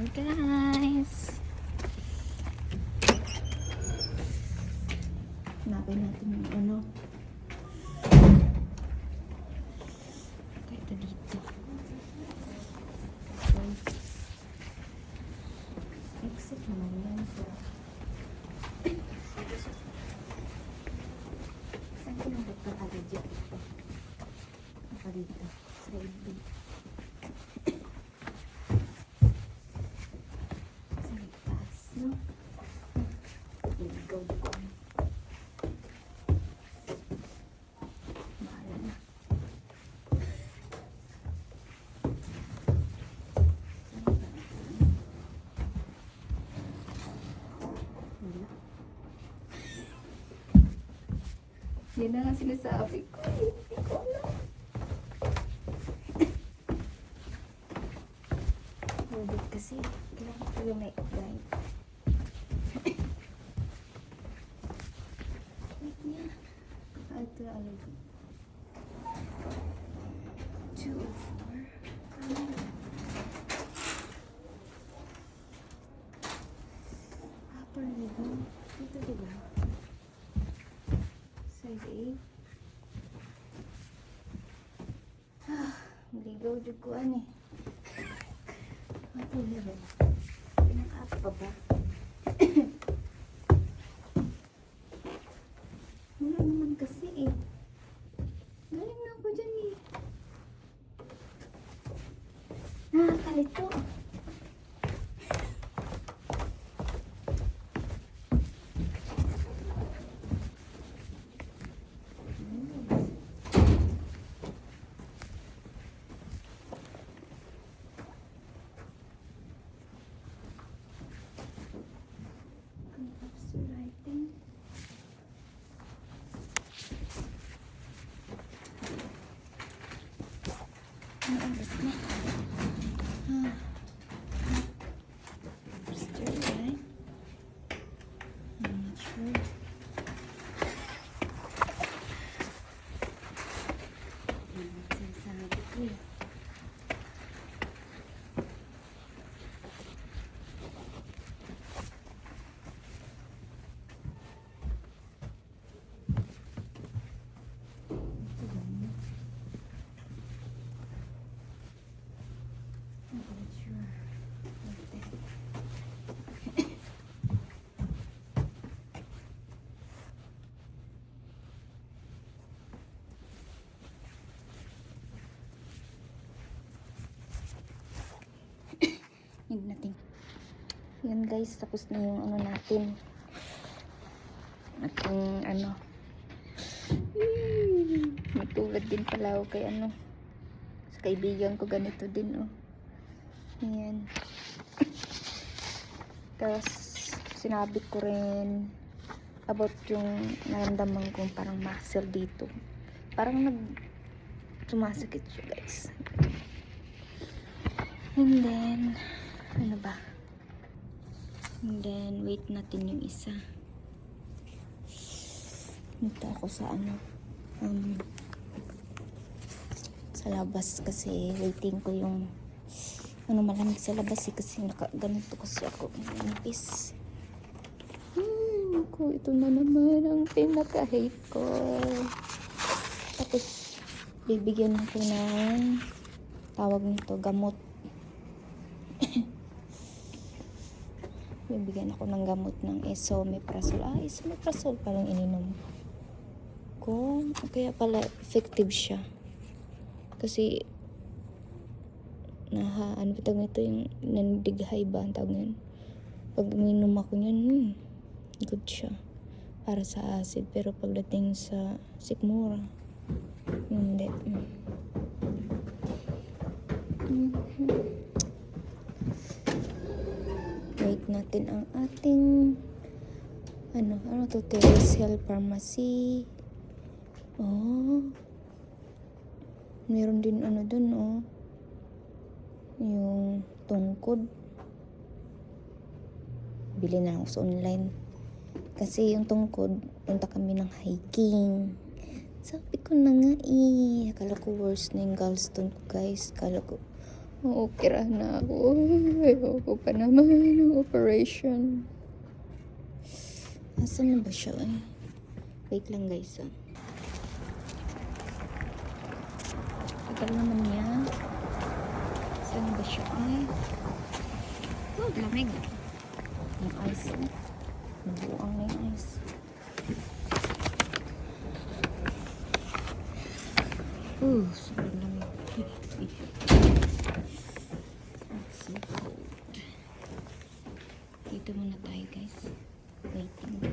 Ayan guys. Hanapin natin yung ano. Ito dito. Exit naman yan. Saan ko nang agad dyan? Naka dito. Side B. Sa taas, no? Ligaw ko. Bahala na. Yan na nga sinasabi ko. Hindi ko alam. Lubit kasi. Kailangan ko yung may guide. Wait niya. Ito na alam ko. 204. Upper level. Ito diba? Size 8. Maligaw dyan ko ano eh. Upper level. Pinaka-up pa ba? Wala naman kasi eh. Galing na ako dyan eh. Nakakalito. Yun natin. Yan guys, tapos na yung ano natin. Ating ano. Matulad din pala ako kay ano. Sa kaibigan ko ganito din oh. Ayan. Tapos sinabi ko rin about yung naramdaman kong parang muscle dito. Parang sumasakit siya guys. And then ano ba? And then, wait natin yung isa. Dito ako sa ano, sa labas kasi waiting ko yung ano malamig sa labas eh, kasi ganito kasi ako nipis. Ako, ito na naman ang pinaka-hate ko. Tapos, bibigyan ko ng tawag nito, gamot. Bibigyan ako ng gamot ng esomeprazole. Esomeprazole palang ininom ko. Kaya pala effective siya. Kasi ano ba tawag nito, yung nandighay ba ang tawag nito? Pag uminom ako niyan, good siya para sa acid. Pero pagdating sa sikmura, hindi. Wait natin ang ating ano to, Telecel Pharmacy. Oh, meron din ano dun oh, yung tungkod. Bili na ako sa online kasi yung tungkod, punta kami ng hiking. Sabi ko na nga akala ko worse na yung gallstone ko guys. Akala ko Maopera na ako. Ayoko pa naman ng operation. Asan na ba siya eh? Wait lang guys ah. Tagal naman niya. Saan ba siya ay? Oh, lamig. Yung ice oh. Nabuang na yung ice. Sobrang lamig. It's so cold. Dito muna tayo guys. Waiting.